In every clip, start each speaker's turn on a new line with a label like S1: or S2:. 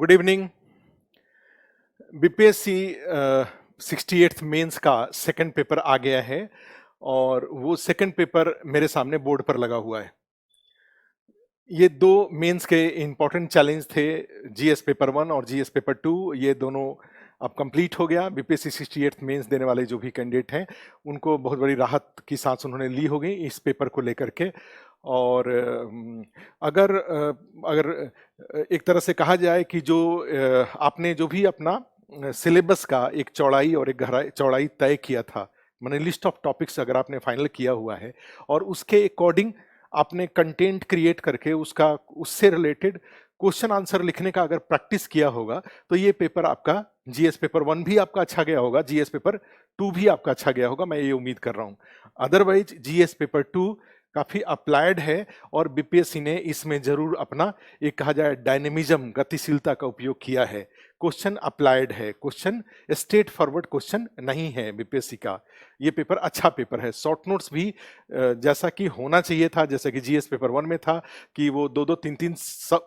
S1: Good evening. BPSC 68th mains का second paper आ गया है और वो सेकंड पेपर मेरे सामने बोर्ड पर लगा हुआ है। ये दो मेंस के इंपॉर्टेंट चैलेंज थे, जीएस पेपर 1 और जीएस पेपर 2। ये दोनों अब कंप्लीट हो गया। बीपीएससी 68th मेंस देने वाले जो भी कैंडिडेट हैं उनको बहुत बड़ी राहत की सांस उन्होंने ली होगी इस पेपर को लेकर के। और अगर एक तरह से कहा जाए कि जो आपने जो भी अपना सिलेबस का एक चौड़ाई और एक गहराई चौड़ाई तय किया था, माने लिस्ट ऑफ टॉपिक्स अगर आपने फाइनल किया हुआ है और उसके अकॉर्डिंग आपने कंटेंट क्रिएट करके उसका उससे रिलेटेड क्वेश्चन आंसर लिखने का अगर प्रैक्टिस किया होगा तो ये पेपर आपका जीएस पेपर 1 भी आपका अच्छा गया होगा, जीएस पेपर 2 भी आपका अच्छा गया होगा, मैं ये उम्मीद कर रहा हूं। अदरवाइज जीएस पेपर 2 काफी अप्लाइड है और बीपीएससी ने इसमें जरूर अपना एक कहा जाए डायनेमिज्म, गतिशीलता का उपयोग किया है। क्वेश्चन अप्लाइड है, क्वेश्चन स्ट्रेट फॉरवर्ड क्वेश्चन नहीं है बीपीएससी का। ये पेपर अच्छा पेपर है। शॉर्ट नोट्स भी जैसा कि होना चाहिए था, जैसा कि जीएस पेपर 1 में था कि वो 2-2 3-3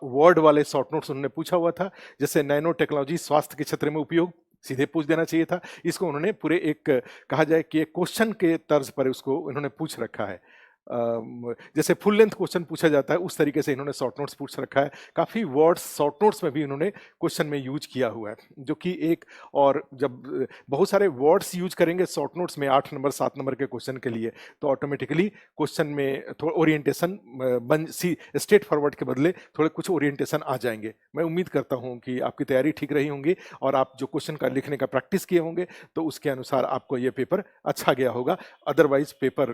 S1: वर्ड वाले शॉर्ट नोट्स उन्होंने पूछा हुआ था, जैसे नैनो टेक्नोलॉजी स्वास्थ्य के क्षेत्र में उपयोग, सीधे पूछ देना चाहिए था। इसको उन्होंने पूरे एक कहा जाए कि एक क्वेश्चन के तर्ज पर उसको उन्होंने पूछ रखा है। जैसे फुल लेंथ क्वेश्चन पूछा जाता है उस तरीके से इन्होंने शॉर्ट नोट्स पूछ रखा है। काफी वर्ड्स शॉर्ट नोट्स में भी इन्होंने क्वेश्चन में यूज किया हुआ है, जो कि एक और जब बहुत सारे वर्ड्स यूज करेंगे शॉर्ट नोट्स में 8 नंबर 7 नंबर के क्वेश्चन के लिए तो ऑटोमेटिकली क्वेश्चन में थोड़ा ओरिएंटेशन बन सी स्ट्रेट फॉरवर्ड के बदले थोड़े कुछ ओरिएंटेशन आ जाएंगे। मैं उम्मीद करता हूं कि आपकी तैयारी ठीक रही होंगी और आप जो क्वेश्चन का लिखने का प्रैक्टिस किए होंगे तो उसके अनुसार आपको ये पेपर अच्छा गया होगा। अदरवाइज पेपर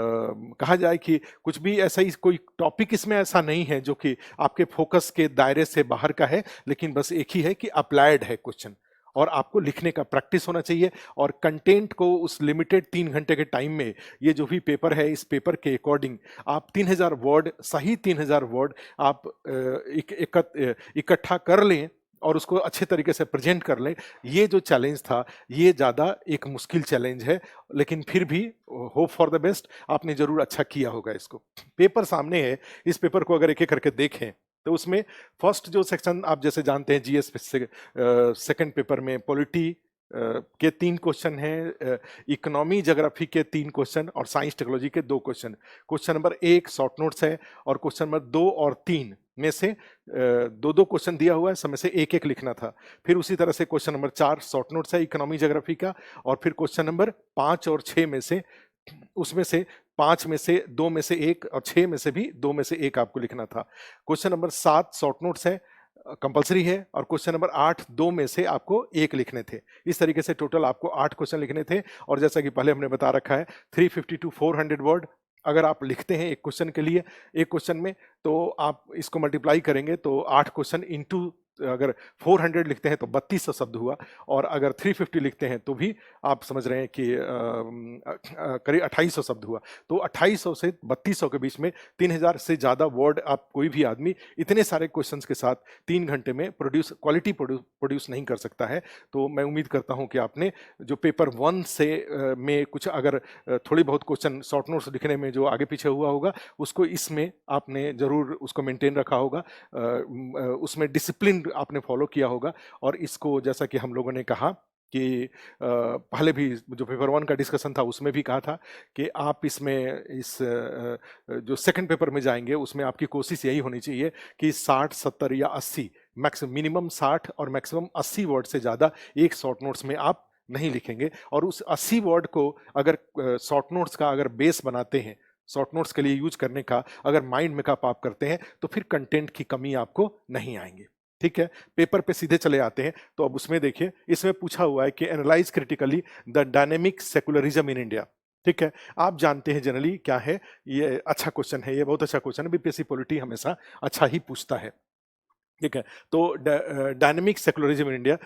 S1: कहा जाए कि कुछ भी ऐसा ही कोई टॉपिक इसमें ऐसा नहीं है जो कि आपके फोकस के दायरे से बाहर का है, लेकिन बस एक ही है कि अप्लाइड है क्वेश्चन और आपको लिखने का प्रैक्टिस होना चाहिए और कंटेंट को उस लिमिटेड 3 घंटे के टाइम में ये जो भी पेपर है इस पेपर के अकॉर्डिंग आप 3000 वर्ड, सही 3000 वर्ड आप इकट्ठा कर लें और उसको अच्छे तरीके से प्रेजेंट कर लें। ये जो चैलेंज था ये ज़्यादा एक मुश्किल चैलेंज है, लेकिन फिर भी होप फॉर द बेस्ट, आपने जरूर अच्छा किया होगा। इसको पेपर सामने है, इस पेपर को अगर एक एक करके देखें तो उसमें फर्स्ट जो सेक्शन आप जैसे जानते हैं जीएस सेकंड पेपर में पॉलिटी के 3 क्वेश्चन हैं, इकोनॉमी ज्योग्राफी के 3 क्वेश्चन और साइंस टेक्नोलॉजी के 2 question. Question number 1 short notes है और क्वेश्चन नंबर 2 और 3 में से 2-2 क्वेश्चन दिया हुआ है, समय से एक एक लिखना था। फिर उसी तरह से क्वेश्चन नंबर 4 शॉर्ट नोट्स है इकोनॉमी ज्योग्राफी का और फिर क्वेश्चन नंबर 5 और 6 में से उसमें से 5 में से 2 में से 1 और 6 में से भी 2 में से 1 आपको लिखना था। क्वेश्चन नंबर 7 शॉर्ट नोट्स है, कंपलसरी है और क्वेश्चन नंबर 8 2 में से आपको 1 लिखने थे। इस तरीके से टोटल आपको 8 क्वेश्चन लिखने थे और जैसा कि पहले हमने बता रखा है 350 टू 400 वर्ड अगर आप लिखते हैं एक क्वेश्चन के लिए, एक क्वेश्चन में, तो आप इसको मल्टीप्लाई करेंगे तो 8 क्वेश्चन इंटू अगर 400 लिखते हैं तो 3200 शब्द हुआ और अगर 350 लिखते हैं तो भी आप समझ रहे हैं कि करीब 2800 शब्द हुआ। तो 2800 से 3200 के बीच में 3000 से ज़्यादा वर्ड आप कोई भी आदमी इतने सारे क्वेश्चंस के साथ 3 घंटे में क्वालिटी प्रोड्यूस नहीं कर सकता है। तो मैं उम्मीद करता हूं कि आपने जो पेपर 1 से में कुछ अगर थोड़ी बहुत क्वेश्चन शॉर्ट नोट्स लिखने में जो आगे पीछे हुआ होगा उसको इसमें आपने जरूर उसको मेंटेन रखा होगा, उसमें डिसिप्लिन आपने फॉलो किया होगा और इसको जैसा कि हम लोगों ने कहा कि पहले भी जो पेपर 1 का डिस्कशन था उसमें भी कहा था कि आप इसमें इस जो सेकंड पेपर में जाएंगे उसमें आपकी कोशिश यही होनी चाहिए कि 60 70 या 80 मिनिमम 60 और मैक्सिमम 80 वर्ड से ज़्यादा एक शॉर्ट नोट्स में आप नहीं लिखेंगे और उस 80 वर्ड को अगर शॉर्ट नोट्स का अगर बेस बनाते हैं, शॉर्ट नोट्स के लिए यूज करने का अगर माइंड मेकअप आप करते हैं तो फिर कंटेंट की कमी आपको नहीं आएंगी। ठीक है, पेपर पे सीधे चले आते हैं तो अब उसमें देखिए इसमें पूछा हुआ है कि analyse critically the dynamic secularism in India. ठीक है, आप जानते हैं जनरली क्या है, ये अच्छा क्वेश्चन है, ये बहुत अच्छा क्वेश्चन है, बीपीएससी पॉलिटी हमेशा अच्छा ही पूछता है। ठीक है, तो डायनेमिक सेकुलरिज्म इन इंडिया,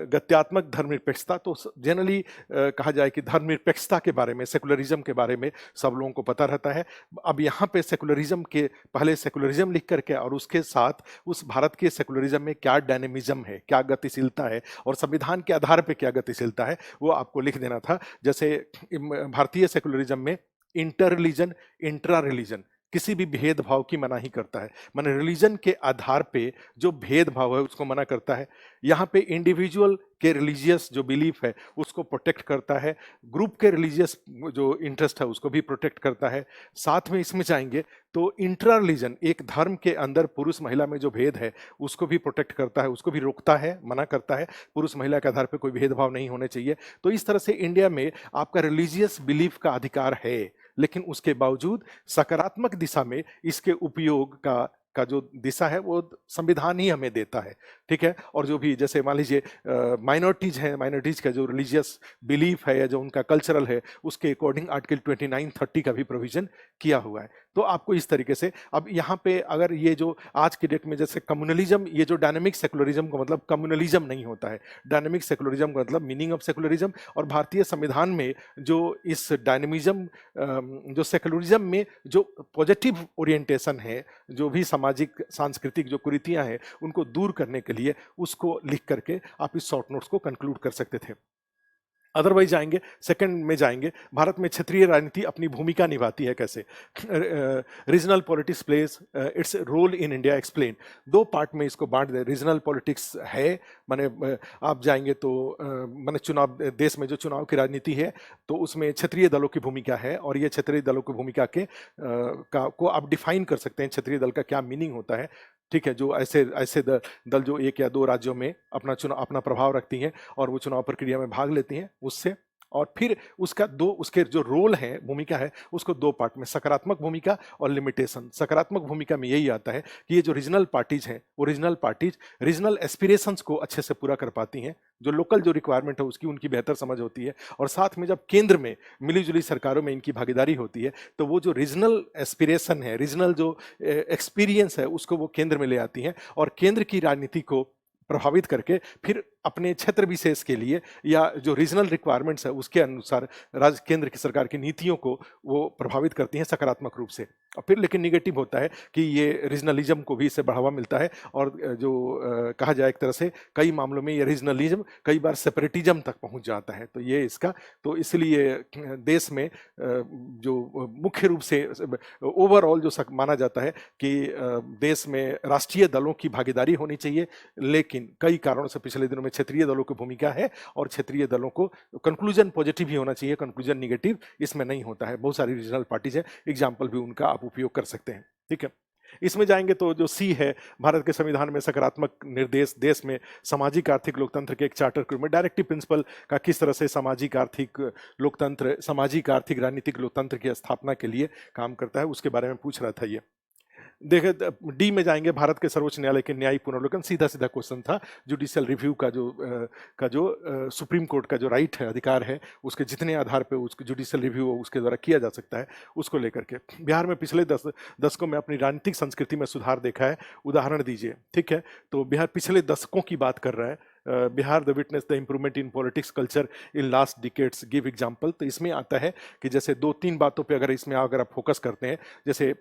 S1: गत्यात्मक धर्मनिरपेक्षता, तो जनरली कहा जाए कि धर्मनिरपेक्षता के बारे में, सेकुलरिज्म के बारे में सब लोगों को पता रहता है। अब यहाँ पे सेकुलरिज्म के पहले सेकुलरिज्म लिख करके और उसके साथ उस भारत के सेकुलरिज्म में क्या डायनेमिज्म है, क्या गतिशीलता है और संविधान के आधार पर क्या गतिशीलता है वो आपको लिख देना था। जैसे भारतीय सेकुलरिज्म में इंटर रिलीजन, इंट्रा रिलीजन किसी भी भेदभाव की मनाही करता है, माने रिलीजन के आधार पे जो भेदभाव है उसको मना करता है। यहाँ पे इंडिविजुअल के रिलीजियस जो बिलीफ है उसको प्रोटेक्ट करता है, ग्रुप के रिलीजियस जो इंटरेस्ट है उसको भी प्रोटेक्ट करता है। साथ में इसमें जाएंगे तो इंट्रा रिलीजन, एक धर्म के अंदर पुरुष महिला में जो भेद है उसको भी प्रोटेक्ट करता है, उसको भी रोकता है, मना करता है, पुरुष महिला के आधार पर कोई भेदभाव नहीं होने चाहिए। तो इस तरह से इंडिया में आपका रिलीजियस बिलीफ का अधिकार है, लेकिन उसके बावजूद सकारात्मक दिशा में इसके उपयोग का जो दिशा है वो संविधान ही हमें देता है, ठीक है। और जो भी जैसे मान लीजिए माइनॉरिटीज हैं, माइनॉरिटीज का जो रिलीजियस बिलीफ है या जो उनका कल्चरल है उसके अकॉर्डिंग आर्टिकल 29-30 का भी प्रोविजन किया हुआ है। तो आपको इस तरीके से अब यहाँ पे अगर ये जो आज की डेट में जैसे कम्युनलिज्म, ये जो डायनेमिक सेकुलरिज्म का मतलब कम्युनलिज्म नहीं होता है, डायनेमिक सेकुलरिज्म का मतलब मीनिंग ऑफ सेकुलरिज्म, और भारतीय संविधान में जो इस डायनेमिज्म जो सेकुलरिज्म में जो पॉजिटिव ओरिएंटेशन है, जो भी सामाजिक सांस्कृतिक जो कुरीतियां हैं उनको दूर करने के लिए उसको लिख करके आप इस शॉर्ट नोट्स को कंक्लूड कर सकते थे। अदरवाइज जाएंगे, सेकंड में जाएंगे, भारत में क्षेत्रीय राजनीति अपनी भूमिका निभाती है कैसे, regional politics plays its role in India explain. दो पार्ट में इसको बांट दे, रीजनल पॉलिटिक्स है माने आप जाएंगे तो माने चुनाव, देश में जो चुनाव की राजनीति है तो उसमें क्षेत्रीय दलों की भूमिका है, और ये क्षेत्रीय दलों की भूमिका को आप डिफाइन कर सकते हैं, क्षेत्रीय दल का क्या मीनिंग होता है, ठीक है। जो ऐसे ऐसे दल जो एक या दो राज्यों में अपना प्रभाव रखती हैं और वो चुनाव प्रक्रिया में भाग लेती हैं उससे, और फिर उसके जो रोल है, भूमिका है, उसको दो पार्ट में, सकारात्मक भूमिका और लिमिटेशन। सकारात्मक भूमिका में यही आता है कि ये जो रीजनल पार्टीज हैं वो रीजनल पार्टीज रीजनल एस्पिरेशंस को अच्छे से पूरा कर पाती हैं, जो लोकल जो रिक्वायरमेंट है उसकी उनकी बेहतर समझ होती है, और साथ में जब केंद्र में मिलीजुली सरकारों में इनकी भागीदारी होती है तो वो जो रीजनल एस्पिरेशन है, रीजनल जो एक्सपीरियंस है उसको वो केंद्र में ले आती हैं, और केंद्र की राजनीति को प्रभावित करके फिर अपने क्षेत्र विशेष के लिए या जो रीजनल रिक्वायरमेंट्स है उसके अनुसार राज्य केंद्र की सरकार की नीतियों को वो प्रभावित करती हैं सकारात्मक रूप से। और फिर लेकिन निगेटिव होता है कि ये रीजनलिज्म को भी इससे बढ़ावा मिलता है, और जो कहा जाए एक तरह से कई मामलों में ये रीजनलिज्म कई बार सेपरेटिज्म तक पहुंच जाता है। तो ये इसका, तो इसलिए देश में जो मुख्य रूप से ओवरऑल जो माना जाता है कि देश में राष्ट्रीय दलों की भागीदारी होनी चाहिए, लेकिन कई कारणों से पिछले दिनों में क्षेत्रीय दलों की भूमिका है, और क्षेत्रीय दलों को कंक्लूजन पॉजिटिव ही होना चाहिए, कंक्लूजन निगेटिव इसमें नहीं होता है। बहुत सारी रीजनल पार्टीज है, एग्जाम्पल भी उनका आप उपयोग कर सकते हैं, ठीक है। इसमें जाएंगे तो जो सी है, भारत के संविधान में सकारात्मक निर्देश, देश में सामाजिक आर्थिक लोकतंत्र के एक चार्टर के रूप में डायरेक्टिव प्रिंसिपल का किस तरह से सामाजिक आर्थिक लोकतंत्र, सामाजिक आर्थिक राजनीतिक लोकतंत्र की स्थापना के लिए काम करता है, उसके बारे में पूछ रहा था ये। देखे डी में जाएंगे, भारत के सर्वोच्च न्यायालय के न्यायिक पुनर्विलोकन, सीधा सीधा क्वेश्चन था, जुडिशियल रिव्यू का जो सुप्रीम कोर्ट का जो राइट है, अधिकार है, उसके जितने आधार पे उसके जुडिशियल रिव्यू उसके द्वारा किया जा सकता है, उसको लेकर के बिहार में पिछले दशकों में अपनी राजनीतिक संस्कृति में सुधार देखा है, उदाहरण दीजिए, ठीक है। तो बिहार पिछले दशकों की बात कर रहा है, Bihar the witness the improvement in politics culture in last decades, give example. तो इसमें आता है कि जैसे दो तीन बातों पे अगर आप फोकस करते हैं, जैसे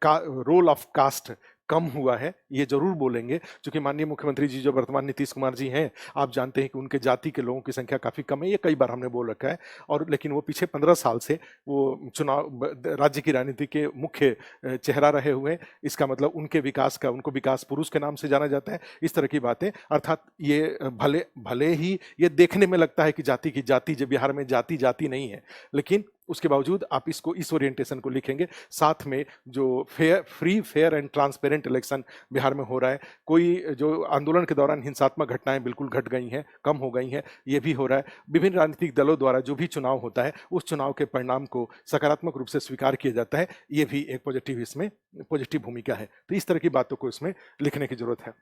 S1: रोल ऑफ कास्ट कम हुआ है, ये जरूर बोलेंगे, क्योंकि माननीय मुख्यमंत्री जी जो वर्तमान नीतीश कुमार जी हैं, आप जानते हैं कि उनके जाति के लोगों की संख्या काफी कम है, ये कई बार हमने बोल रखा है, और लेकिन वो पीछे 15 साल से वो चुनाव राज्य की राजनीति के मुख्य चेहरा रहे हुए हैं। इसका मतलब उनके विकास का, उनको विकास पुरुष के नाम से जाना जाता है, इस तरह की बातें। अर्थात ये भले ही ये देखने में लगता है कि जाति जब बिहार में जाति नहीं है, लेकिन उसके बावजूद आप इसको, इस ओरिएंटेशन को लिखेंगे। साथ में जो free fair and transparent election Bihar में हो रहा है, कोई जो आंदोलन के दौरान हिंसात्मक घटनाएं बिल्कुल घट गई हैं, कम हो गई हैं, ये भी हो रहा है। विभिन्न राजनीतिक दलों द्वारा जो भी चुनाव होता है उस चुनाव के परिणाम को सकारात्मक रूप से स्वीकार किया जाता है, ये भी एक पॉजिटिव, इसमें पॉजिटिव भूमिका है। तो इस तरह की बातों को इसमें लिखने की जरूरत है।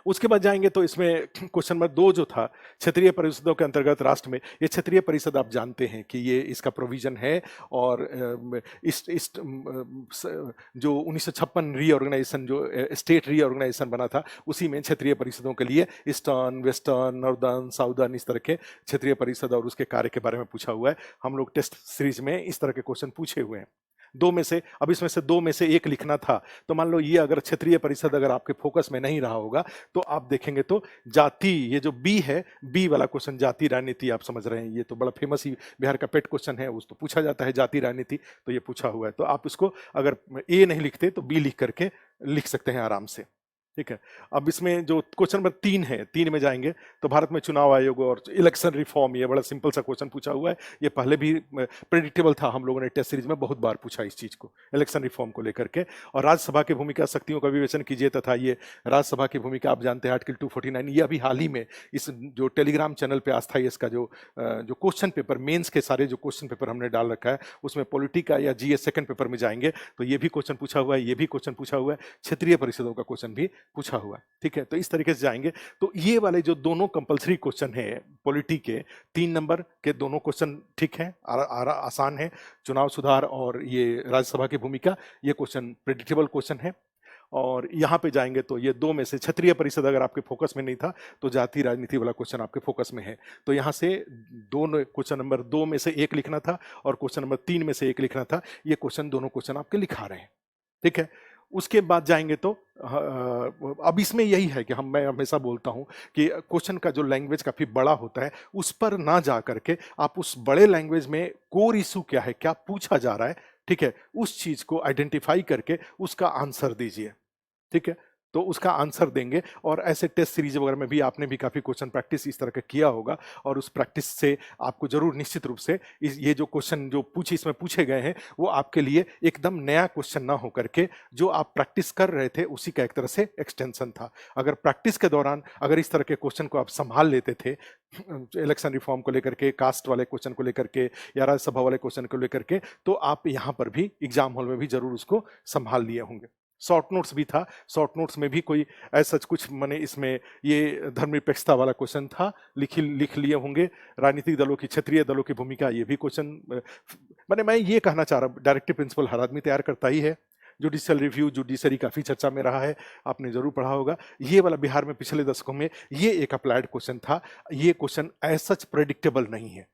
S1: उसके बाद जाएंगे तो इसमें क्वेश्चन नंबर 2 जो था, क्षेत्रीय परिषदों के अंतर्गत राष्ट्र में, ये क्षेत्रीय परिषद आप जानते हैं कि ये इसका प्रोविजन है, और इस जो 1956 रीऑर्गेनाइजेशन, जो स्टेट रीऑर्गेनाइजेशन बना था, उसी में क्षेत्रीय परिषदों के लिए ईस्टर्न, वेस्टर्न, नॉर्दर्न, साउदर्न, इस तरह के क्षेत्रीय परिषद और उसके कार्य के बारे में पूछा हुआ है। हम लोग टेस्ट सीरीज में इस तरह के क्वेश्चन पूछे हुए हैं। दो में से, अब इसमें से दो में से एक लिखना था, तो मान लो ये अगर क्षेत्रीय परिषद अगर आपके फोकस में नहीं रहा होगा तो आप देखेंगे तो जाति, ये जो बी है, बी वाला क्वेश्चन जाति राजनीति, आप समझ रहे हैं ये तो बड़ा फेमस ही बिहार का पेट क्वेश्चन है, उस तो पूछा जाता है जाति राजनीति, तो ये पूछा हुआ है, तो आप इसको अगर ए नहीं लिखते तो बी लिख करके लिख सकते हैं आराम से। ठीक है, अब इसमें जो क्वेश्चन नंबर 3 है, 3 में जाएंगे तो भारत में चुनाव आयोग और इलेक्शन रिफॉर्म, ये बड़ा सिंपल सा क्वेश्चन पूछा हुआ है, ये पहले भी प्रेडिक्टेबल था, हम लोगों ने टेस्ट सीरीज में बहुत बार पूछा इस चीज को, इलेक्शन रिफॉर्म को लेकर के। और राज्यसभा की भूमिका, शक्तियों का विवेचन कीजिए तथा ये राज्यसभा की भूमिका, आप जानते हैं आर्टिकल 249, ये अभी हाल ही में इस जो टेलीग्राम चैनल पे आस्था है, इसका जो क्वेश्चन पेपर मेंस के सारे जो क्वेश्चन पेपर हमने डाल रखा है उसमें पॉलिटिका या जीएस सेकंड पेपर में जाएंगे तो ये भी क्वेश्चन पूछा हुआ है, ये भी क्वेश्चन पूछा हुआ है, क्षेत्रीय परिषदों का क्वेश्चन भी पूछा हुआ है। ठीक है, तो इस तरीके से जाएंगे। तो ये वाले जो दोनों कंपलसरी क्वेश्चन है पॉलिटी के, 3 नंबर के दोनों क्वेश्चन ठीक है, आसान है, चुनाव सुधार और ये राज्यसभा की भूमिका, ये क्वेश्चन प्रेडिक्टेबल क्वेश्चन है। और यहाँ पे जाएंगे तो ये दो में से क्षेत्रीय परिषद अगर आपके फोकस में नहीं था तो जाति राजनीति वाला क्वेश्चन आपके फोकस में है, तो यहाँ से दोनों क्वेश्चन नंबर 2 में से एक लिखना था और क्वेश्चन नंबर 3 में से एक लिखना था, ये क्वेश्चन दोनों क्वेश्चन आपके लिखा रहे हैं। ठीक है, उसके बाद जाएंगे तो अब इसमें यही है कि मैं हमेशा बोलता हूं कि क्वेश्चन का जो लैंग्वेज काफी बड़ा होता है उस पर ना जा करके आप उस बड़े लैंग्वेज में कोर इशू क्या है, क्या पूछा जा रहा है, ठीक है, उस चीज को आइडेंटिफाई करके उसका आंसर दीजिए। ठीक है, तो उसका आंसर देंगे। और ऐसे टेस्ट सीरीज वगैरह में भी आपने भी काफी क्वेश्चन प्रैक्टिस इस तरह का किया होगा और उस प्रैक्टिस से आपको जरूर निश्चित रूप से ये जो क्वेश्चन जो इसमें पूछे गए हैं वो आपके लिए एकदम नया क्वेश्चन ना हो करके जो आप प्रैक्टिस कर रहे थे उसी का एक तरह से एक्सटेंशन था। अगर प्रैक्टिस के दौरान अगर इस तरह के क्वेश्चन को आप संभाल लेते थे, इलेक्शन रिफॉर्म को लेकर के, कास्ट वाले क्वेश्चन को लेकर के या राज्यसभा वाले क्वेश्चन को लेकर के, तो आप यहां पर भी एग्जाम हॉल में भी जरूर उसको संभाल लिए होंगे। शॉर्ट नोट्स भी था, शॉर्ट नोट्स में भी कोई ऐसा कुछ मैंने इसमें ये धर्मनिरपेक्षता वाला क्वेश्चन था, लिख लिए होंगे। राजनीतिक दलों की, क्षेत्रीय दलों की भूमिका, ये भी क्वेश्चन मैंने मैं ये कहना चाह रहा, डायरेक्टिव प्रिंसिपल हर आदमी तैयार करता ही है। जुडिशियल रिव्यू, जुडिशरी काफी चर्चा में रहा है, आपने जरूर पढ़ा होगा। ये वाला बिहार में पिछले दशकों में ये एक अप्लाइड क्वेश्चन था, ये क्वेश्चन एज सच प्रेडिक्टेबल नहीं है।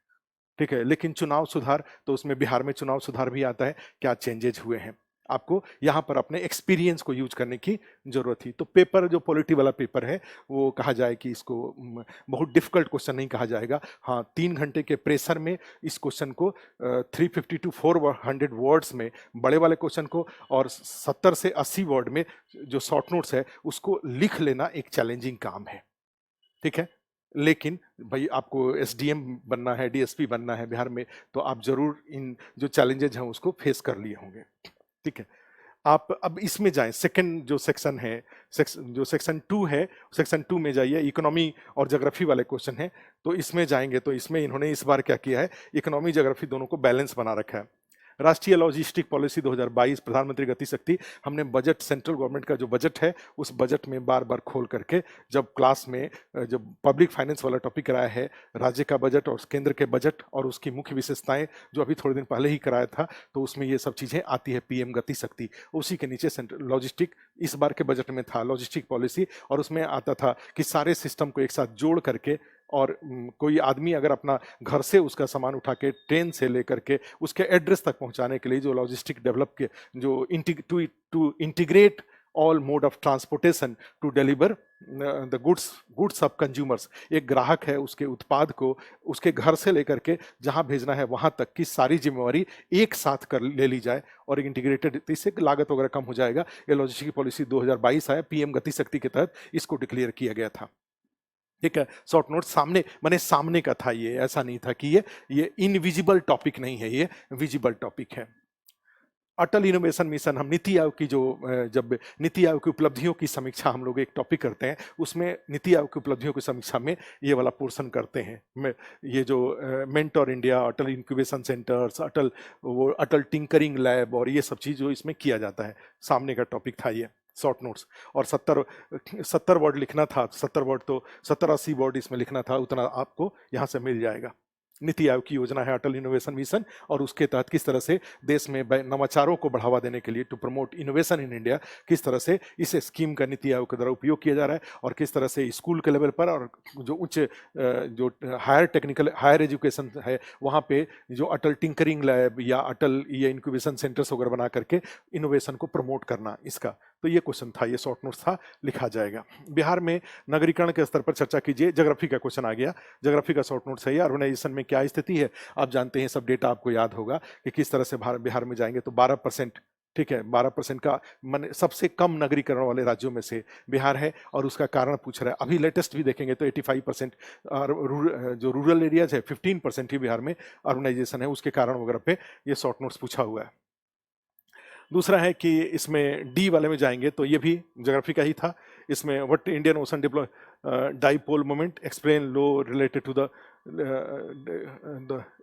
S1: ठीक है, लेकिन चुनाव सुधार, तो उसमें बिहार में चुनाव सुधार भी आता है, क्या चेंजेज हुए हैं, आपको यहां पर अपने एक्सपीरियंस को यूज करने की जरूरत थी। तो पेपर जो पॉलिटी वाला पेपर है वो कहा जाए कि इसको बहुत डिफिकल्ट क्वेश्चन नहीं कहा जाएगा। हाँ, 3 घंटे के प्रेशर में इस क्वेश्चन को 350 टू 400 वर्ड्स में बड़े वाले क्वेश्चन को और 70 से 80 वर्ड में जो शॉर्ट नोट्स है उसको लिख लेना एक चैलेंजिंग काम है। ठीक है, लेकिन भाई आपको एसडीएम बनना है, डीएसपी बनना है बिहार में, तो आप जरूर इन जो चैलेंजेज हैं उसको फेस कर लिए होंगे। ठीक है, आप अब इसमें जाएं, सेकंड जो सेक्शन है, जो सेक्शन 2 है, सेक्शन 2 में जाइए, इकोनॉमी और ज्योग्राफी वाले क्वेश्चन है, तो इसमें जाएंगे तो इसमें इन्होंने इस बार क्या किया है, इकोनॉमी ज्योग्राफी दोनों को बैलेंस बना रखा है। राष्ट्रीय लॉजिस्टिक पॉलिसी 2022, प्रधानमंत्री गति शक्ति, हमने बजट, सेंट्रल गवर्नमेंट का जो बजट है उस बजट में बार बार खोल करके, जब क्लास में जब पब्लिक फाइनेंस वाला टॉपिक कराया है, राज्य का बजट और केंद्र के बजट और उसकी मुख्य विशेषताएं जो अभी थोड़े दिन पहले ही कराया था, तो उसमें ये सब चीजें आती है, पीएम गति शक्ति, उसी के नीचे सेंट्रल लॉजिस्टिक इस बार के बजट में था, लॉजिस्टिक पॉलिसी, और उसमें आता था कि सारे सिस्टम को एक साथ जोड़ करके, और कोई आदमी अगर अपना घर से उसका सामान उठा के ट्रेन से लेकर के उसके एड्रेस तक पहुंचाने के लिए जो लॉजिस्टिक डेवलप के जो to integrate all mode of transportation to deliver the goods of consumers, एक ग्राहक है उसके उत्पाद को उसके घर से लेकर के जहां भेजना है वहां तक की सारी जिम्मेवारी एक साथ कर ले ली जाए और इंटीग्रेटेड, इससे लागत वगैरह कम हो जाएगा। ये लॉजिस्टिक पॉलिसी 2022 आया, पीएम गति शक्ति के तहत इसको डिक्लेयर किया गया था। ठीक है, शॉर्ट नोट सामने, मैंने सामने का था, ये ऐसा नहीं था कि ये इनविजिबल टॉपिक नहीं है, ये विजिबल टॉपिक है। अटल इनोवेशन मिशन, हम नीति आयोग की जो जब नीति आयोग की उपलब्धियों की समीक्षा हम लोग एक टॉपिक करते हैं, उसमें नीति आयोग की उपलब्धियों की समीक्षा में ये वाला पोर्शन करते हैं। ये जो मेंटोर इंडिया, अटल इंक्यूबेशन सेंटर्स, अटल टिंकरिंग लैब और ये सब चीज जो इसमें किया जाता है, सामने का टॉपिक था ये शॉर्ट नोट्स। और 70 वर्ड लिखना था, 70 वर्ड तो 70-80 वर्ड इसमें लिखना था, उतना आपको यहाँ से मिल जाएगा। नीति आयोग की योजना है अटल इनोवेशन मिशन, और उसके तहत किस तरह से देश में नवाचारों को बढ़ावा देने के लिए to promote innovation in India, किस तरह से इस स्कीम का नीति आयोग के द्वारा उपयोग किया जा रहा है, और किस तरह से स्कूल के लेवल पर और जो उच्च जो हायर एजुकेशन है वहाँ पे जो अटल टिंकरिंग लैब या अटल ये इंक्यूबेशन सेंटर्स वगैरह बना करके इनोवेशन को प्रमोट करना इसका। तो ये क्वेश्चन था, ये शॉर्ट नोट्स था, लिखा जाएगा। बिहार में नगरीकरण के स्तर पर चर्चा कीजिए, ज्योग्राफी का क्वेश्चन आ गया। ज्योग्राफी का शॉर्ट नोट्स है, अर्बनाइजेशन में क्या स्थिति है आप जानते हैं, सब डेटा आपको याद होगा कि किस तरह से बिहार में जाएंगे तो 12%, ठीक है, 12% का सबसे कम नगरीकरण वाले राज्यों में से बिहार है, और उसका कारण पूछ रहा है। अभी लेटेस्ट भी देखेंगे तो 85% जो रूरल एरियाज है 15% ही बिहार में अर्बनाइजेशन है, उसके कारण वगैरह पे ये शॉर्ट नोट्स पूछा हुआ है। दूसरा है कि इसमें डी वाले में जाएंगे तो ये भी ज्योग्राफी का ही था। इसमें what Indian ocean deploy dipole moment explain लो related to the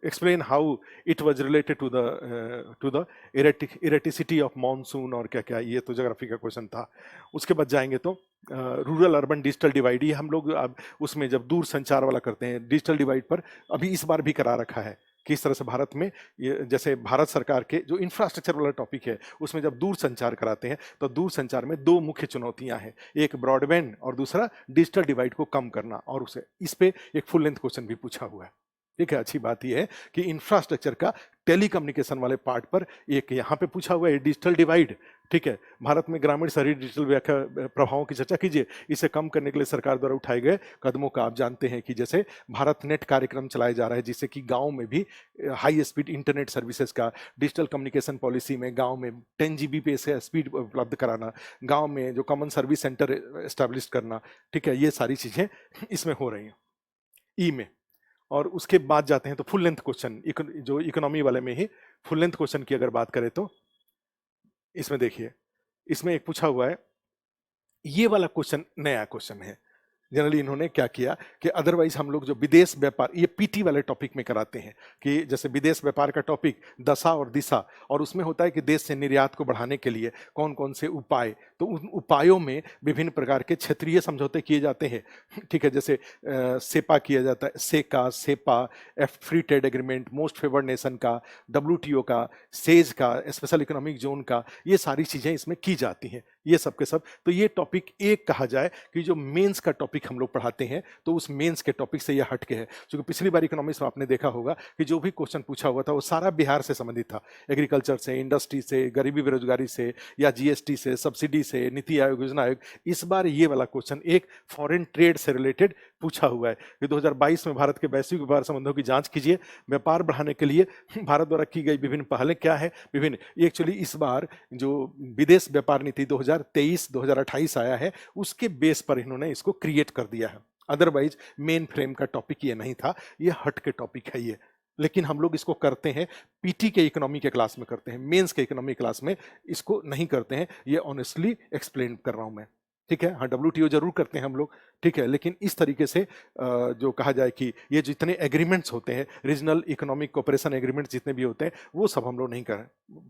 S1: explain how it was related to the erraticity of monsoon और क्या क्या, ये तो ज्योग्राफी का क्वेश्चन था। उसके बाद जाएंगे तो रूरल अर्बन डिजिटल डिवाइड, ये हम लोग अब उसमें जब दूर संचार वाला करते हैं डिजिटल डिवाइड पर अभी इस बार भी करा रखा है किस तरह से भारत में ये जैसे भारत सरकार के जो इंफ्रास्ट्रक्चर वाला टॉपिक है उसमें जब दूर संचार कराते हैं तो दूर संचार में दो मुख्य चुनौतियां हैं, एक ब्रॉडबैंड और दूसरा डिजिटल डिवाइड को कम करना, और उसे इस पे एक फुल लेंथ क्वेश्चन भी पूछा हुआ है। ठीक है, अच्छी बात यह है कि इंफ्रास्ट्रक्चर का टेलीकम्युनिकेशन वाले पार्ट पर एक यहाँ पे पूछा हुआ है डिजिटल डिवाइड। ठीक है, भारत में ग्रामीण शहरी डिजिटल व्याख्या प्रभावों की चर्चा कीजिए, इसे कम करने के लिए सरकार द्वारा उठाए गए कदमों का आप जानते हैं कि जैसे भारत नेट कार्यक्रम चलाया जा रहा है जिससे कि गांव में भी हाई स्पीड इंटरनेट सर्विसेज का, डिजिटल कम्युनिकेशन पॉलिसी में गांव में 10 GB पे से स्पीड उपलब्ध कराना, गांव में जो कॉमन सर्विस सेंटर एस्टेब्लिश करना, ठीक है, ये सारी चीजें इसमें हो रही हैं ई में। और उसके बाद जाते हैं तो फुल लेंथ क्वेश्चन, जो इकोनॉमी वाले में ही फुल लेंथ क्वेश्चन की अगर बात करें तो इसमें देखिए, इसमें एक पूछा हुआ है, ये वाला क्वेश्चन नया क्वेश्चन है। जनरली इन्होंने क्या किया कि अदरवाइज हम लोग जो विदेश व्यापार ये पीटी वाले टॉपिक में कराते हैं कि जैसे विदेश व्यापार का टॉपिक दशा और दिशा, और उसमें होता है कि देश से निर्यात को बढ़ाने के लिए कौन कौन से उपाय, तो उन उपायों में विभिन्न प्रकार के क्षेत्रीय समझौते किए जाते हैं। ठीक है, जैसे सेपा किया जाता है, CECA, CEPA, free trade agreement, most favoured nation का, WTO का, सेज का, स्पेशल इकोनॉमिक जोन का, ये सारी चीजें इसमें की जाती हैं, ये सब के सब। तो ये टॉपिक एक कहा जाए कि जो मेंस का टॉपिक हम लोग पढ़ाते हैं तो उस मेंस के टॉपिक से ये हट के है, क्योंकि पिछली बार इकोनॉमिक्स में आपने देखा होगा कि जो भी क्वेश्चन पूछा हुआ था वो सारा बिहार से संबंधित था, एग्रीकल्चर से, इंडस्ट्री से, गरीबी बेरोजगारी से, या GST से, सब्सिडी से, नीति आयोग, योजना आयोग। इस बार ये वाला क्वेश्चन एक फॉरेन ट्रेड से रिलेटेड पूछा हुआ है कि 2022 में भारत के वैश्विक व्यापार संबंधों की जांच कीजिए, व्यापार बढ़ाने के लिए भारत द्वारा की गई विभिन्न पहलें क्या है, विभिन्न। एक्चुअली इस बार जो विदेश व्यापार नीति 2023-2028 आया है उसके बेस पर इन्होंने इसको क्रिएट कर दिया है, अदरवाइज मेन फ्रेम का टॉपिक ये नहीं था, ये हट के टॉपिक है ये। लेकिन हम लोग इसको करते हैं पीटी के इकोनॉमी के क्लास में करते हैं, मेंस के इकोनॉमी क्लास में इसको नहीं करते हैं, ये ऑनेस्टली एक्सप्लेन कर रहा हूं मैं। ठीक है, हाँ WTO जरूर करते हैं हम लोग, ठीक है, लेकिन इस तरीके से जो कहा जाए कि ये जितने एग्रीमेंट्स होते हैं, रीजनल इकोनॉमिक कोऑपरेशन एग्रीमेंट्स जितने भी होते हैं वो सब हम लोग नहीं कर,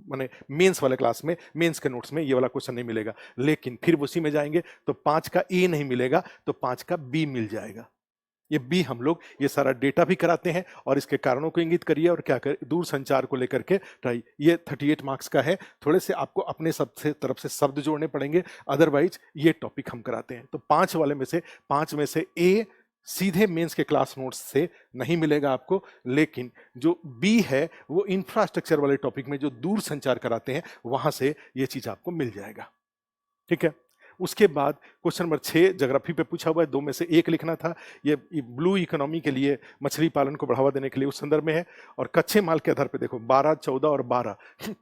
S1: माने मेंस वाले क्लास में, मेंस के नोट्स में ये वाला क्वेश्चन नहीं मिलेगा। लेकिन फिर उसी में जाएंगे तो 5 का ए नहीं मिलेगा तो 5 का बी मिल जाएगा। ये बी हम लोग ये सारा डेटा भी कराते हैं और इसके कारणों को इंगित करिए और क्या कर दूर संचार को लेकर के ट्राई। ये 38 मार्क्स का है, थोड़े से आपको अपने सबसे तरफ से शब्द जोड़ने पड़ेंगे, अदरवाइज ये टॉपिक हम कराते हैं। तो 5 वाले में से 5 में से ए सीधे मेंस के क्लास नोट्स से नहीं मिलेगा आपको, लेकिन जो बी है वो इंफ्रास्ट्रक्चर वाले टॉपिक में जो दूर संचार कराते हैं वहां से ये चीज आपको मिल जाएगा। ठीक है, उसके बाद क्वेश्चन नंबर 6 ज्योग्राफी पे पूछा हुआ है, 2 में से 1 लिखना था। ये ब्लू इकोनॉमी के लिए, मछली पालन को बढ़ावा देने के लिए उस संदर्भ में है। और कच्चे माल के आधार पे देखो 12, 14 और 12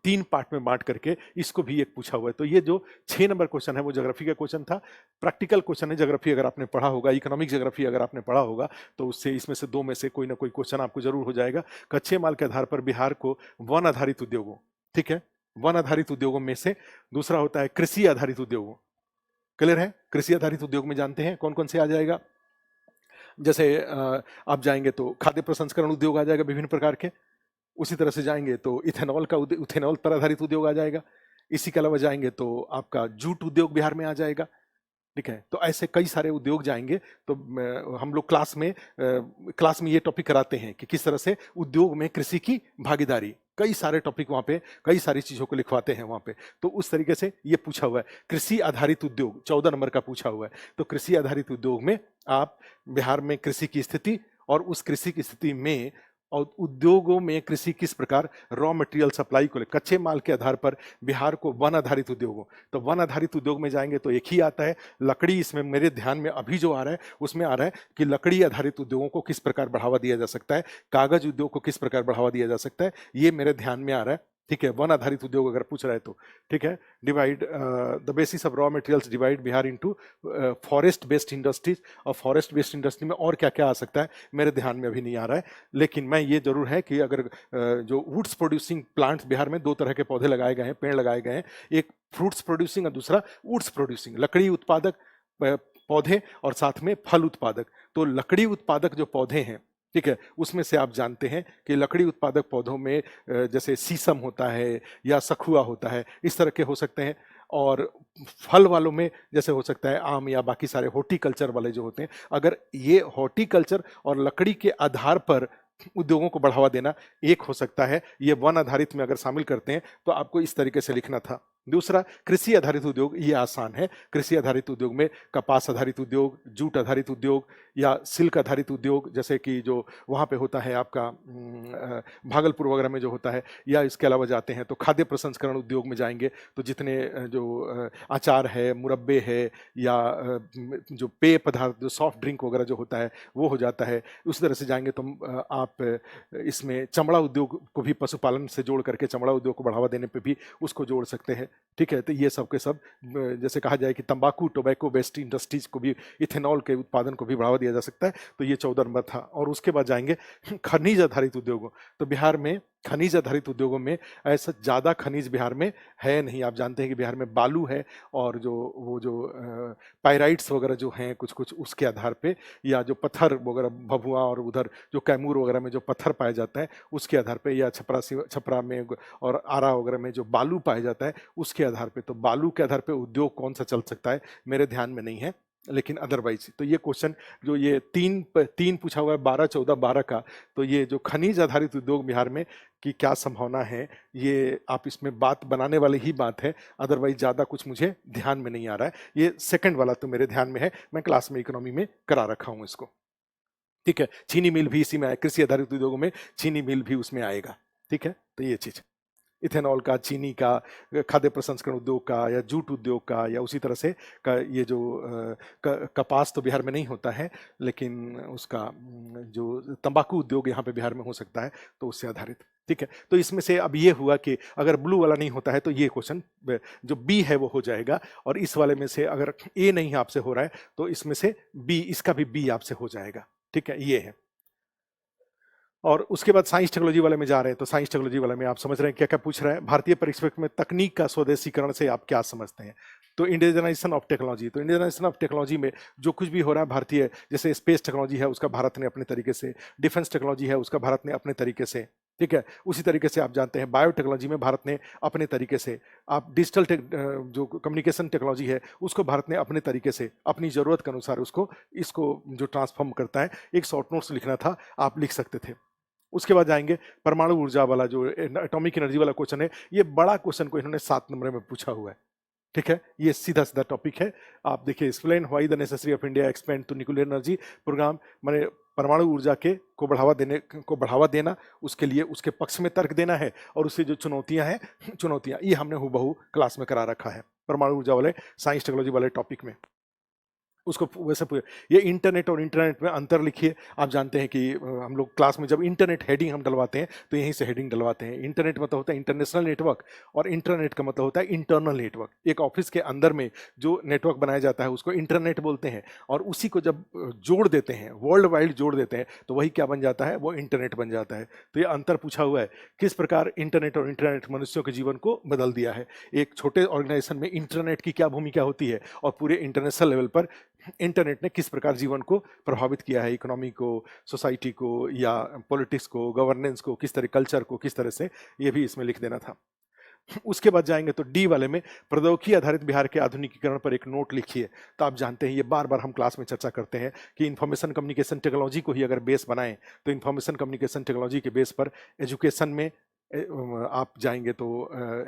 S1: 3 पार्ट में बांट करके इसको भी एक पूछा हुआ है। तो ये जो 6 नंबर क्वेश्चन है वो ज्योग्राफी का क्वेश्चन था, प्रैक्टिकल क्वेश्चन है। ज्योग्राफी अगर आपने पढ़ा होगा, इकोनॉमिक ज्योग्राफी अगर आपने पढ़ा होगा तो उससे इसमें से 2 में से कोई ना कोई क्वेश्चन आपको जरूर हो जाएगा। कच्चे माल के आधार पर बिहार को वन आधारित उद्योगों, ठीक है, वन आधारित उद्योगों में से दूसरा होता है कृषि आधारित उद्योगों। क्लियर है, कृषि आधारित उद्योग में जानते हैं कौन कौन से आ जाएगा। जैसे आप जाएंगे तो खाद्य प्रसंस्करण उद्योग आ जाएगा विभिन्न प्रकार के, उसी तरह से जाएंगे तो इथेनॉल का इथेनॉल पर आधारित उद्योग आ जाएगा। इसी के अलावा जाएंगे तो आपका जूट उद्योग बिहार में आ जाएगा। ठीक है, तो ऐसे कई सारे उद्योग जाएंगे। तो हम लोग क्लास में ये टॉपिक कराते हैं कि किस तरह से उद्योग में कृषि की भागीदारी, कई सारे टॉपिक वहाँ पे, कई सारी चीज़ों को लिखवाते हैं वहाँ पे। तो उस तरीके से ये पूछा हुआ है, कृषि आधारित उद्योग 14 नंबर का पूछा हुआ है। तो कृषि आधारित उद्योग में आप बिहार में कृषि की स्थिति और उस कृषि की स्थिति में और उद्योगों में कृषि किस प्रकार रॉ मटेरियल सप्लाई को कच्चे माल के आधार पर बिहार को वन आधारित उद्योगों, तो वन आधारित उद्योग में जाएंगे तो एक ही आता है लकड़ी। इसमें मेरे ध्यान में अभी जो आ रहा है उसमें आ रहा है कि लकड़ी आधारित उद्योगों को किस प्रकार बढ़ावा दिया जा सकता है, कागज उद्योग को किस प्रकार बढ़ावा दिया जा सकता है, ये मेरे ध्यान में आ रहा है। ठीक है, वन आधारित उद्योग अगर पूछ रहा है तो ठीक है। Divide the basis of raw materials divide Bihar into forest based industries, और फॉरेस्ट बेस्ड इंडस्ट्री में और क्या क्या आ सकता है मेरे ध्यान में अभी नहीं आ रहा है। लेकिन मैं ये जरूर है कि अगर जो वुड्स प्रोड्यूसिंग प्लांट्स, बिहार में 2 तरह के पौधे लगाए गए हैं, पेड़ लगाए गए हैं, एक फ्रूट्स प्रोड्यूसिंग और दूसरा वुड्स प्रोड्यूसिंग, लकड़ी उत्पादक पौधे और साथ में फल उत्पादक। तो लकड़ी उत्पादक जो पौधे हैं, ठीक है, उसमें से आप जानते हैं कि लकड़ी उत्पादक पौधों में जैसे शीशम होता है या सखुआ होता है, इस तरह के हो सकते हैं। और फल वालों में जैसे हो सकता है आम या बाकी सारे हॉर्टिकल्चर वाले जो होते हैं। अगर ये हॉर्टिकल्चर और लकड़ी के आधार पर उद्योगों को बढ़ावा देना एक हो सकता है, ये वन आधारित में अगर शामिल करते हैं तो आपको इस तरीके से लिखना था। दूसरा कृषि आधारित उद्योग, ये आसान है। कृषि आधारित उद्योग में कपास आधारित उद्योग, जूट आधारित उद्योग या सिल्क आधारित उद्योग, जैसे कि जो वहाँ पे होता है आपका भागलपुर वगैरह में जो होता है, या इसके अलावा जाते हैं तो खाद्य प्रसंस्करण उद्योग में जाएंगे तो जितने जो अचार है, मुरब्बे है, या जो पेय पदार्थ, जो सॉफ्ट ड्रिंक वगैरह जो होता है वो हो जाता है। उसी तरह से जाएंगे तो आप इसमें चमड़ा उद्योग को भी पशुपालन से जोड़ करके चमड़ा उद्योग को बढ़ावा देने पे भी उसको जोड़ सकते हैं। ठीक है, तो ये सब के सब जैसे कहा जाए कि तंबाकू टोबैको बेस्ड इंडस्ट्रीज को भी, इथेनॉल के उत्पादन को भी बढ़ावा दिया जा सकता है। तो ये 14 नंबर था। और उसके बाद जाएंगे खनिज आधारित उद्योगों। तो बिहार में खनिज आधारित उद्योगों में ऐसा ज़्यादा खनिज बिहार में है नहीं। आप जानते हैं कि बिहार में बालू है और जो पायराइट्स वगैरह जो हैं कुछ कुछ उसके आधार पे, या जो पत्थर वगैरह भभुआ और उधर जो कैमूर वगैरह में जो पत्थर पाए जाता है उसके आधार पे, या छपरा में और आरा वगैरह में जो बालू पाया जाता है उसके आधार पे। तो बालू के आधार पे उद्योग कौन सा चल सकता है मेरे ध्यान में नहीं है, लेकिन अदरवाइज तो ये क्वेश्चन जो ये तीन पूछा हुआ है 12 14 12 का, तो ये जो खनिज आधारित उद्योग बिहार में की क्या संभावना है, ये आप इसमें बात बनाने वाली ही बात है। अदरवाइज ज्यादा कुछ मुझे ध्यान में नहीं आ रहा है। ये सेकंड वाला तो मेरे ध्यान में है, मैं क्लास में इकोनॉमी में करा रखा हूं इसको। ठीक है, चीनी मिल भी इसी में आए, कृषि आधारित उद्योगों में चीनी मिल भी उसमें आएगा। ठीक है, तो ये चीज इथेनॉल का, चीनी का, खाद्य प्रसंस्करण उद्योग का, या जूट उद्योग का, या उसी तरह से का ये जो कपास तो बिहार में नहीं होता है, लेकिन उसका जो तंबाकू उद्योग यहाँ पे बिहार में हो सकता है, तो उससे आधारित। ठीक है, तो इसमें से अब ये हुआ कि अगर ब्लू वाला नहीं होता है तो ये क्वेश्चन जो बी है वो हो जाएगा, और इस वाले में से अगर ए नहीं आपसे हो रहा है तो इसमें से बी, इसका भी बी आपसे हो जाएगा। ठीक है, ये है। और उसके बाद साइंस टेक्नोलॉजी वाले में जा रहे हैं, तो साइंस टेक्नोलॉजी वाले में आप समझ रहे हैं क्या क्या पूछ रहा है। भारतीय परिप्रेक्ष्य में तकनीक का स्वदेशीकरण से आप क्या समझते हैं? तो इंडियनाइजेशन ऑफ टेक्नोलॉजी, तो इंडियनाइजेशन ऑफ टेक्नोलॉजी में जो कुछ भी हो रहा है भारतीय, जैसे स्पेस टेक्नोलॉजी है उसका भारत ने अपने तरीके से, डिफेंस टेक्नोलॉजी है उसका भारत ने अपने तरीके से, ठीक है, उसी तरीके से आप जानते हैं बायोटेक्नोलॉजी में भारत ने अपने तरीके से, आप डिजिटल जो कम्युनिकेशन टेक्नोलॉजी है उसको भारत ने अपने तरीके से, अपनी ज़रूरत के अनुसार इसको जो ट्रांसफॉर्म करता है। एक शॉर्ट नोट्स लिखना था, आप लिख सकते थे। उसके बाद जाएंगे परमाणु ऊर्जा वाला, जो एटॉमिक एनर्जी वाला क्वेश्चन है, ये बड़ा क्वेश्चन को इन्होंने 7 नंबर में पूछा हुआ है। ठीक है, ये सीधा सीधा टॉपिक है। आप देखिए, explain why the necessity of India expand to nuclear energy programme, माने परमाणु ऊर्जा को बढ़ावा देना, उसके लिए उसके पक्ष में तर्क देना है, और उससे जो चुनौतियां ये हमने हूबहू क्लास में करा रखा है परमाणु ऊर्जा वाले साइंस टेक्नोलॉजी वाले टॉपिक में। उसको वैसे ये इंटरनेट और इंटरनेट में अंतर लिखिए। आप जानते हैं कि हम लोग क्लास में जब इंटरनेट हेडिंग हम डलवाते हैं तो यहीं से हेडिंग डलवाते हैं। इंटरनेट मतलब होता है इंटरनेशनल नेटवर्क, और इंटरनेट का मतलब होता है इंटरनल नेटवर्क। एक ऑफिस के अंदर में जो नेटवर्क बनाया जाता है उसको इंटरनेट बोलते हैं, और उसी को जब जोड़ देते हैं, वर्ल्ड वाइड जोड़ देते हैं, तो वही क्या बन जाता है, वो इंटरनेट बन जाता है। तो ये अंतर पूछा हुआ है, किस प्रकार इंटरनेट और इंटरनेट मनुष्यों के जीवन को बदल दिया है। एक छोटे ऑर्गेनाइजेशन में इंटरनेट की क्या भूमिका होती है, और पूरे इंटरनेशनल लेवल पर इंटरनेट ने किस प्रकार जीवन को प्रभावित किया है, इकोनॉमी को, सोसाइटी को, या पॉलिटिक्स को, गवर्नेंस को, किस तरह, कल्चर को किस तरह से, ये भी इसमें लिख देना था। उसके बाद जाएंगे तो डी वाले में प्रौद्योगिकी आधारित बिहार के आधुनिकीकरण पर एक नोट लिखिए। तो आप जानते हैं, ये बार बार हम क्लास में चर्चा करते हैं कि इंफॉर्मेशन कम्युनिकेशन टेक्नोलॉजी को ही अगर बेस बनाएं तो इंफॉर्मेशन कम्युनिकेशन टेक्नोलॉजी के बेस पर एजुकेशन में आप जाएंगे तो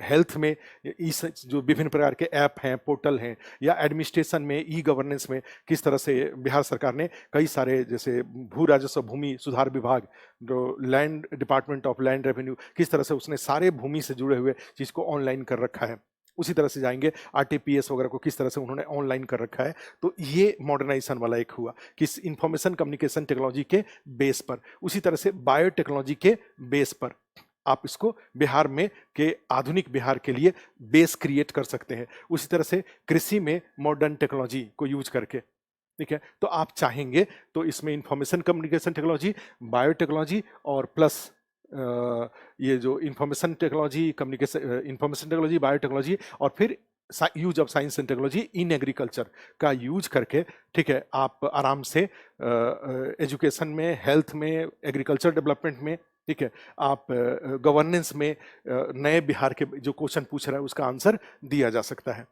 S1: हेल्थ में इस जो विभिन्न प्रकार के ऐप हैं, पोर्टल हैं, या एडमिनिस्ट्रेशन में, ई गवर्नेंस में किस तरह से बिहार सरकार ने कई सारे, जैसे भू राजस्व भूमि सुधार विभाग, जो land department of land revenue, किस तरह से उसने सारे भूमि से जुड़े हुए चीज को ऑनलाइन कर रखा है। उसी तरह से जाएंगे आरटीपीएस वगैरह को किस तरह से उन्होंने ऑनलाइन कर रखा है। तो ये मॉडर्नाइजेशन वाला एक हुआ कि इंफॉर्मेशन कम्युनिकेशन टेक्नोलॉजी के बेस पर। उसी तरह से बायोटेक्नोलॉजी के बेस पर आप इसको बिहार में के आधुनिक बिहार के लिए बेस क्रिएट कर सकते हैं। उसी तरह से कृषि में मॉडर्न टेक्नोलॉजी को यूज करके, ठीक है। तो आप चाहेंगे तो इसमें इंफॉर्मेशन कम्युनिकेशन टेक्नोलॉजी, बायोटेक्नोलॉजी और प्लस ये जो information technology, communication, information technology, biotechnology और फिर use of science and technology in agriculture का यूज करके, ठीक है, आप आराम से एजुकेशन में, हेल्थ में, एग्रीकल्चर डेवलपमेंट में, ठीक है, आप गवर्नेंस में नए बिहार के जो क्वेश्चन पूछ रहा है उसका आंसर दिया जा सकता है।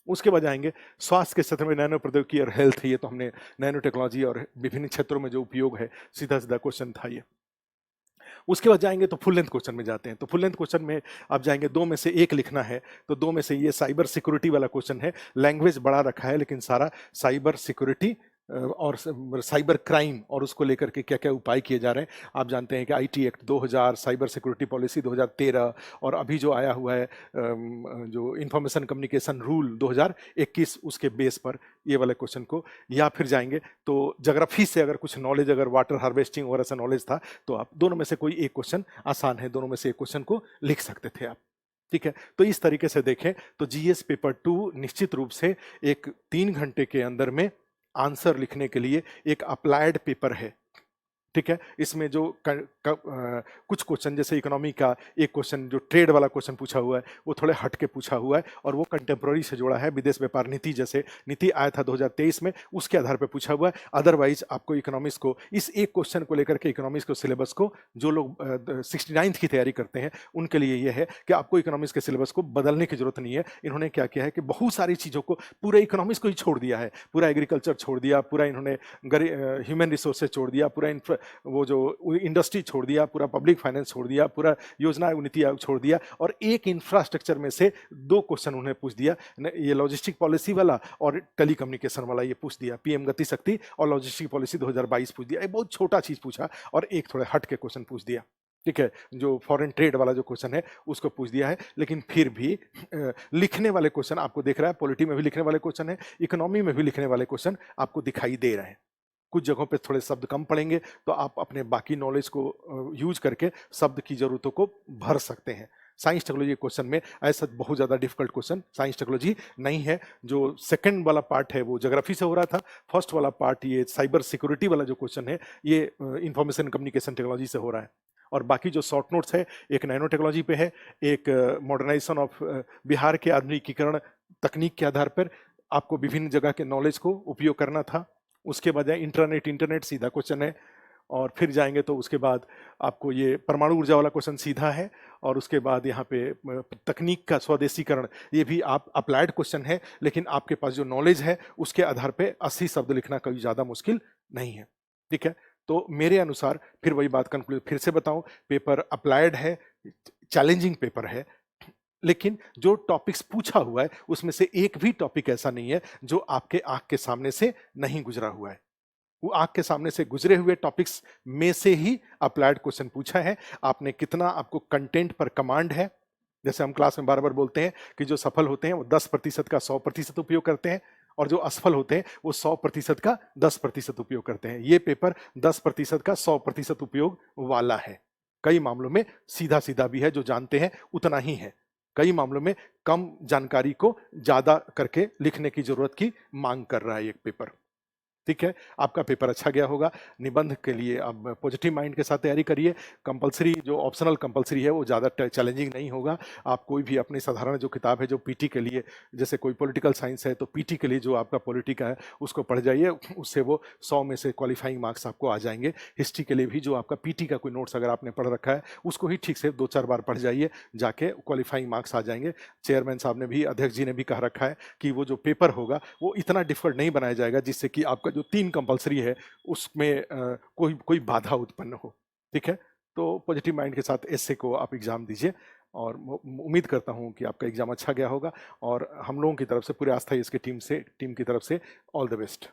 S1: उसके बाद आएंगे स्वास्थ्य के क्षेत्र में नैनो प्रौद्योगिकी और हेल्थ। ये तो हमने नैनो टेक्नोलॉजी और विभिन्न क्षेत्रों में जो उपयोग है, सीधा सीधा क्वेश्चन था ये। उसके बाद जाएंगे तो फुल लेंथ क्वेश्चन में जाते हैं। तो फुल लेंथ क्वेश्चन में आप जाएंगे, दो में से एक लिखना है। तो दो में से ये साइबर सिक्योरिटी वाला क्वेश्चन है। लैंग्वेज बड़ा रखा है लेकिन सारा साइबर सिक्योरिटी और साइबर क्राइम और उसको लेकर के क्या क्या उपाय किए जा रहे हैं। आप जानते हैं कि IT act 2000, cyber security policy 2013 और अभी जो आया हुआ है जो इंफॉर्मेशन कम्युनिकेशन रूल 2021, उसके बेस पर ये वाले क्वेश्चन को। या फिर जाएंगे तो ज्योग्राफी से अगर कुछ नॉलेज, अगर वाटर हार्वेस्टिंग वगैरह से नॉलेज था तो आप दोनों में से कोई एक क्वेश्चन आसान है, दोनों में से एक क्वेश्चन को लिख सकते थे आप, ठीक है। तो इस तरीके से देखें तो जीएस पेपर 2 निश्चित रूप से एक 3 घंटे के अंदर में आंसर लिखने के लिए एक अप्लाइड पेपर है, ठीक है। इसमें जो कुछ क्वेश्चन, जैसे इकोनॉमी का एक क्वेश्चन जो ट्रेड वाला क्वेश्चन पूछा हुआ है वो थोड़े हट के पूछा हुआ है और वो कंटेम्प्रेरी से जुड़ा है। विदेश व्यापार नीति जैसे नीति आया था 2023 में, उसके आधार पर पूछा हुआ है। अदरवाइज आपको इकोनॉमिक्स को, इस एक क्वेश्चन को लेकर के इकोनॉमिक्स को सिलेबस को जो लोग 69th की तैयारी करते हैं उनके लिए यह है कि आपको इकोनॉमिक्स के सिलेबस को बदलने की जरूरत नहीं है। इन्होंने क्या किया है कि बहुत सारी चीज़ों को, पूरे इकोनॉमिक्स को ही छोड़ दिया है, पूरा एग्रीकल्चर छोड़ दिया, पूरा इन्होंने ह्यूमन रिसोर्सेज छोड़ दिया, पूरा वो जो इंडस्ट्री छोड़ दिया, पूरा पब्लिक फाइनेंस छोड़ दिया, पूरा योजना आयोग, नीति आयोग छोड़ दिया और एक इंफ्रास्ट्रक्चर में से 2 क्वेश्चन उन्हें पूछ दिया। ये लॉजिस्टिक पॉलिसी वाला और टेलीकम्युनिकेशन वाला ये पूछ दिया, पीएम गति शक्ति और लॉजिस्टिक पॉलिसी 2022 पूछ दिया। एक बहुत छोटा चीज पूछा और एक थोड़े हट के क्वेश्चन पूछ दिया, ठीक है। जो फॉरेन ट्रेड वाला जो क्वेश्चन है उसको पूछ दिया है। लेकिन फिर भी लिखने वाले क्वेश्चन आपको देख रहा है, पॉलिटी में भी लिखने वाले क्वेश्चन है, इकोनॉमी में भी लिखने वाले क्वेश्चन आपको दिखाई दे रहे हैं। कुछ जगहों पे थोड़े शब्द कम पड़ेंगे तो आप अपने बाकी नॉलेज को यूज करके शब्द की जरूरतों को भर सकते हैं। साइंस टेक्नोलॉजी क्वेश्चन में ऐसा बहुत ज़्यादा डिफिकल्ट क्वेश्चन साइंस टेक्नोलॉजी नहीं है। जो सेकंड वाला पार्ट है वो ज्योग्राफी से हो रहा था, फर्स्ट वाला पार्ट ये साइबर सिक्योरिटी वाला जो क्वेश्चन है ये इंफॉर्मेशन कम्युनिकेशन टेक्नोलॉजी से हो रहा है। और बाकी जो शॉर्ट नोट्स है, एक नैनो टेक्नोलॉजी पे है, एक मॉडर्नाइजेशन ऑफ बिहार के आधुनिकीकरण तकनीक के आधार पर आपको विभिन्न जगह के नॉलेज को उपयोग करना था। उसके बाद इंटरनेट सीधा क्वेश्चन है। और फिर जाएंगे तो उसके बाद आपको ये परमाणु ऊर्जा वाला क्वेश्चन सीधा है। और उसके बाद यहाँ पे तकनीक का स्वदेशीकरण, ये भी आप अप्लाइड क्वेश्चन है, लेकिन आपके पास जो नॉलेज है उसके आधार पे 80 शब्द लिखना कभी ज़्यादा मुश्किल नहीं है, ठीक है। तो मेरे अनुसार फिर वही बात कंक्लूड फिर से बताऊं, पेपर अप्लाइड है, चैलेंजिंग पेपर है, लेकिन जो टॉपिक्स पूछा हुआ है उसमें से एक भी टॉपिक ऐसा नहीं है जो आपके आंख के सामने से नहीं गुजरा हुआ है। वो आंख के सामने से गुजरे हुए टॉपिक्स में से ही अप्लाइड क्वेश्चन पूछा है। आपने कितना, आपको कंटेंट पर कमांड है। जैसे हम क्लास में बार बार बोलते हैं कि जो सफल होते हैं वो 10% का 100% उपयोग करते हैं और जो असफल होते हैं वो 100% का 10% उपयोग करते हैं। ये पेपर 10% का 100% उपयोग वाला है। कई मामलों में सीधा सीधा भी है, जो जानते हैं उतना ही है। कई मामलों में कम जानकारी को ज्यादा करके लिखने की जरूरत की मांग कर रहा है एक पेपर। ठीक है, आपका पेपर अच्छा गया होगा। निबंध के लिए अब पॉजिटिव माइंड के साथ तैयारी करिए। कंपलसरी जो ऑप्शनल कंपलसरी है वो ज़्यादा चैलेंजिंग नहीं होगा। आप कोई भी अपनी साधारण जो किताब है जो पीटी के लिए, जैसे कोई पॉलिटिकल साइंस है तो पीटी के लिए जो आपका पॉलिटी का है उसको पढ़ जाइए, उससे वो 100 में से क्वालिफाइंग मार्क्स आपको आ जाएंगे। हिस्ट्री के लिए भी जो आपका पीटी का कोई नोट्स अगर आपने पढ़ रखा है उसको ही ठीक से 2-4 बार पढ़ जाइए, जाके क्वालिफाइंग मार्क्स आ जाएंगे। चेयरमैन साहब ने भी, अध्यक्ष जी ने भी कह रखा है कि वो जो पेपर होगा वो इतना डिफिकल्ट नहीं बनाया जाएगा जिससे कि आपका जो 3 कंपल्सरी है उसमें कोई कोई बाधा उत्पन्न हो। ठीक है? तो पॉजिटिव माइंड के साथ एसए को आप एग्ज़ाम दीजिए और उम्मीद करता हूँ कि आपका एग्ज़ाम अच्छा गया होगा और हम लोगों की तरफ से, पूरे आस्था इसकी टीम की तरफ से ऑल द बेस्ट।